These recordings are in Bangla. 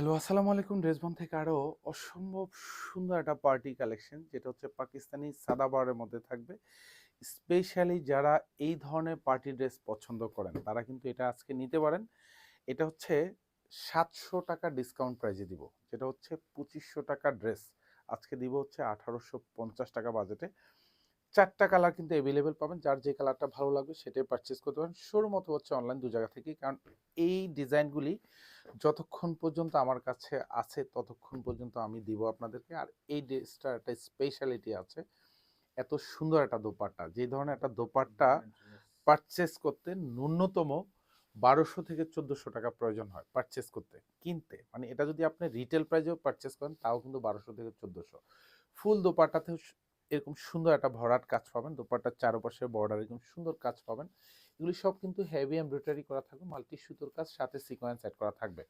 হ্যালো, আসসালামু আলাইকুম। ড্রেসবন থেকে আরো অসম্ভব সুন্দর একটা পার্টি কালেকশন, যেটা হচ্ছে পাকিস্তানি সাদাবারের মধ্যে থাকবে। স্পেশালি যারা এই ধরনের পার্টি ড্রেস পছন্দ করেন তারা কিন্তু এটা আজকে নিতে পারেন। এটা হচ্ছে 700 টাকা ডিসকাউন্ট প্রাইজে দিব, যেটা হচ্ছে 2500 টাকা ড্রেস আজকে দিব হচ্ছে 1850 টাকা বাজেটে। 4টা কালার কিন্তু অ্যাভেলেবেল পাবেন, যার যে কালারটা ভালো লাগবে সেটাই পারচেস করতে পারেন। শোরুম অথবা হচ্ছে অনলাইন, দু জায়গা থেকেই। কারণ এই ডিজাইনগুলি যতক্ষণ পর্যন্ত আমার কাছে আছে ততক্ষণ পর্যন্ত আমি দিব আপনাদেরকে। আর এই ড্রেসটার একটা স্পেশালিটি আছে, এত সুন্দর একটা দোপাট্টা। যে ধরনের একটা দোপাট্টা পারচেস করতে ন্যূনতম 1200 থেকে 1400 টাকা প্রয়োজন হয় পারচেস করতে, কিনতে। মানে এটা যদি আপনি রিটেল প্রাইজেও পারচেস করেন তাও কিন্তু 1200 থেকে 1400। ফুল দোপাট্টাতেও এরকম সুন্দর একটা ভরাট কাজ পাবেন, দোপাট্টার চারপাশে বর্ডার এরকম সুন্দর কাজ পাবেন। এগুলি সব কিন্তু হেভি এমব্রয়ডারি করা থাকবে, মাল্টি সুতোর কাজ, সাথে সিকোয়েন্স অ্যাড করা থাকবে।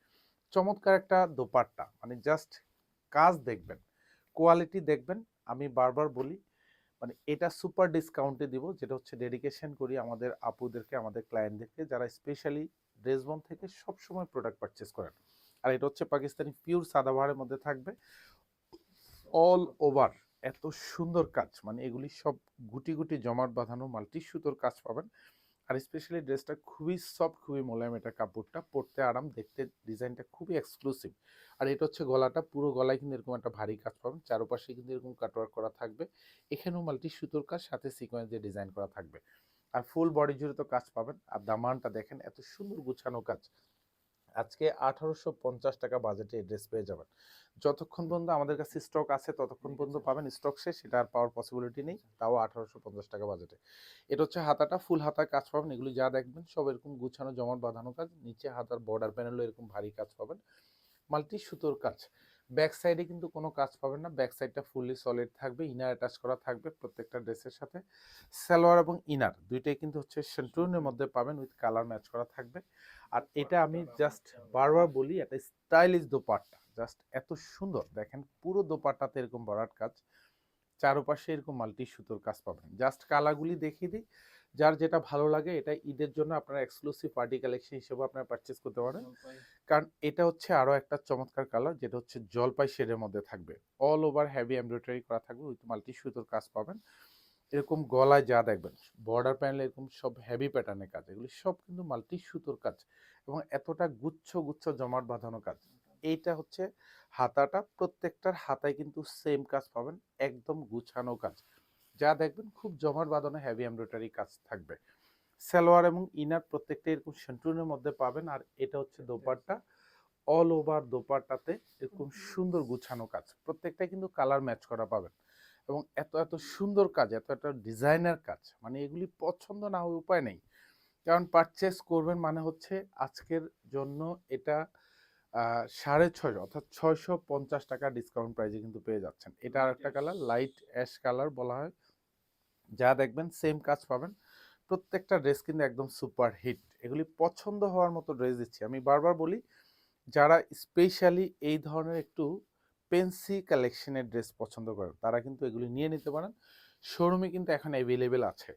চমৎকার একটা দোপাট্টা, মানে জাস্ট কাজ দেখবেন, কোয়ালিটি দেখবেন। আমি বারবার বলি, মানে এটা সুপার ডিসকাউন্টে দিব, যেটা হচ্ছে ডেডিকেশন করি আমাদের আপুদেরকে, আমাদের ক্লায়েন্টদেরকে, যারা স্পেশালি ড্রেসবন থেকে সবসময় প্রোডাক্ট পারচেস করেন। আর এটা হচ্ছে পাকিস্তানি পিওর সাদাবাহারের মধ্যে থাকবে, অল ওভার এত সুন্দর কাজ। মানে এগুলি সব গুটি গুটি জমাট বাঁধানো মাল্টি সুতোর কাজ পাবেন। আর স্পেশালি ড্রেসটা খুবই সফট, খুবই মোলায়েম, এটা কাপড়টা পরতে আরাম, দেখতে ডিজাইনটা খুবই এক্সক্লুসিভ। আর এটা হচ্ছে গলাটা, পুরো গলায় কিন্তু এরকম একটা ভারী কাজ পাবেন, চারপাশে কিন্তু এরকম কাটওয়ার্ক করা থাকবে। এখানেও মাল্টি সুতোর কাজ, সাথে সিকোয়েন্স দিয়ে ডিজাইন করা থাকবে। আর ফুল বডি জুড়ে তো কাজ পাবেন। আর দামানটা দেখেন, এত সুন্দর গুছানো কাজ। আজকে 1850 টাকা বাজেটে এই ড্রেস পেয়ে যাবেন। যতক্ষণ পর্যন্ত আমাদের কাছে স্টক আছে ততক্ষণ পর্যন্ত পাবেন, স্টক শেষ সেটা আর পাওয়ার পসিবিলিটি নেই, তাও 1850 টাকা বাজেটে। এটা হচ্ছে হাতাটা, ফুল হাতার কাজ পাবেন। এগুলি যা দেখবেন সব এরকম গুছানো জমাট বাঁধানো কাজ, নিচে হাতার বর্ডার প্যানেলও এরকম ভারী কাজ পাবেন, মাল্টি সুতোর কাজ। ব্যাক সাইডে কিন্তু কোনো কাজ পাবেন না, ব্যাক সাইডটা ফুললি সলিড থাকবে, ইনার অ্যাটাচ করা থাকবে প্রত্যেকটা ড্রেসের সাথে। সালোয়ার এবং ইনার দুইটাই কিন্তু হচ্ছে সেন্টুনের মধ্যে পাবেন, উইথ কালার ম্যাচ করা থাকবে। আর এটা আমি জাস্ট বারবার বলি, একটা স্টাইলিশ দোপাট্টা, জাস্ট এত সুন্দর দেখেন, পুরো দোপাট্টাতে এরকম ভরাট কাজ, চারপাশে এরকম মাল্টি সুতোর কাজ পাবেন। জাস্ট কালারগুলি দেখিয়ে দিই, যার যেটা ভালো লাগে এটা ঈদের জন্য আপনারা এক্সক্লুসিভ পার্টি কালেকশন হিসেবে আপনারা পারচেস করতে পারেন। কারণ এটা হচ্ছে আরো একটা চমৎকার কালার, যেটা হচ্ছে জলপাই শেডের মধ্যে থাকবে, অল ওভার হেভি এমব্রয়ডারি করা থাকবে, উইথ মাল্টি সুতোর কাজ পাবেন। এরকম গলায় যা দেখবেন, বর্ডার প্যানেলে এরকম সব হেভি প্যাটার্নের কাজ, এগুলি সব কিন্তু মাল্টি সুতোর কাজ, এবং এতটা গুচ্ছ গুচ্ছ জমাট বাঁধানো কাজ। এইটা হচ্ছে হাতাটা, প্রত্যেকটার হাতায় কিন্তু সেম কাজ পাবেন, একদম গুছানো কাজ, যা দেখবেন খুব জমাট বাঁধানো হেভি এমব্রয়ডারি কাজ থাকবে। সালোয়ার এবং ইনার প্রত্যেকটা এরকম সেন্টুনের মধ্যে পাবেন। আর এটা হচ্ছে দোপাট্টা, অল ওভার দোপাট্টাতে এরকম সুন্দর গুছানো কাজ, প্রত্যেকটা কিন্তু কালার ম্যাচ করা পাবেন। এবং এত এত সুন্দর কাজ, এত এত ডিজাইনার কাজ, মানে এগুলি পছন্দ না হওয়ার উপায় নেই। কারণ পারচেস করবেন মানে হচ্ছে আজকের জন্য এটা 650, অর্থাৎ 650 টাকা ডিসকাউন্ট প্রাইজে কিন্তু পেয়ে যাচ্ছেন। এটা আর একটা কালার, লাইট অ্যাশ কালার বলা হয়, যা দেখবেন সেম কাজ পাবেন। প্রত্যেকটা ড্রেস কিন্তু একদম সুপার হিট, এগুলি পছন্দ হওয়ার মতো ড্রেস দিচ্ছি। আমি বারবার বলি, যারা স্পেশালি এই ধরনের একটু পেন্সি কালেকশনের ড্রেস পছন্দ করেন তারা কিন্তু এগুলি নিয়ে নিতে পারেন। শোরুমে কিন্তু এখন অ্যাভেলেবেল আছে।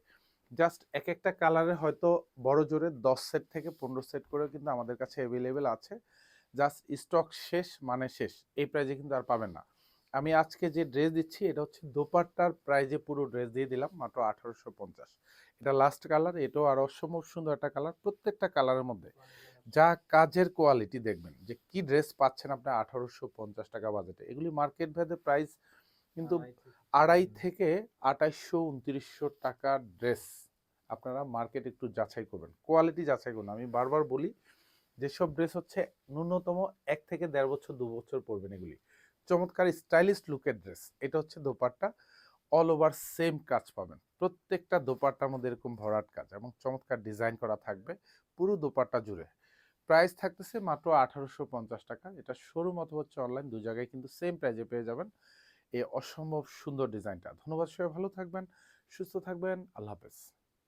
জাস্ট এক একটা কালারে হয়তো বড় জোরে 10 সেট থেকে 15 সেট করে কিন্তু আমাদের কাছে অ্যাভেলেবেল আছে। জাস্ট স্টক শেষ মানে শেষ, এই প্রাইজে কিন্তু আর পাবেন না। আমি আজকে যে ড্রেস দিচ্ছি এটা হচ্ছে দোপাট্টার প্রাইজে পুরো ড্রেস দিয়ে দিলাম মাত্র 1850। এটা লাস্ট কালার, এটাও আরো অসম্ভব সুন্দর একটা কালার। প্রত্যেকটা কালারের মধ্যে যা কাজের কোয়ালিটি দেখবেন, যে কি ড্রেস পাচ্ছেন আপনি 1850 টাকা বাজেটে। এগুলি মার্কেট ভেদে প্রাইস কিন্তু 2.5 থেকে 2800 2900 টাকার ড্রেস। আপনারা মার্কেট একটু যাচাই করবেন, কোয়ালিটি যাচাই করুন। আমি বারবার বলি, যেসব ড্রেস হচ্ছে ন্যূনতম 1 থেকে 1.5 বছর 2 বছর পরবেন, এগুলি চমৎকার স্টাইলিশ লুকের ড্রেস। এটা হচ্ছে দোপাট্টা, অল ওভার সেম কাজ পাবেন, প্রত্যেকটা দোপাট্টার মধ্যে এরকম ভরাট কাজ এবং চমৎকার ডিজাইন করা থাকবে পুরো দোপাট্টা জুড়ে। প্রাইস থাকতেছে মাত্র 1850 টাকা। এটা শোরুম অথবা হচ্ছে অনলাইন, দু জায়গায় কিন্তু সেম প্রাইজে পেয়ে যাবেন এই অসম্ভব সুন্দর ডিজাইনটা। ধন্যবাদ, সবাই ভালো থাকবেন, সুস্থ থাকবেন, আল্লাহ হাফেজ।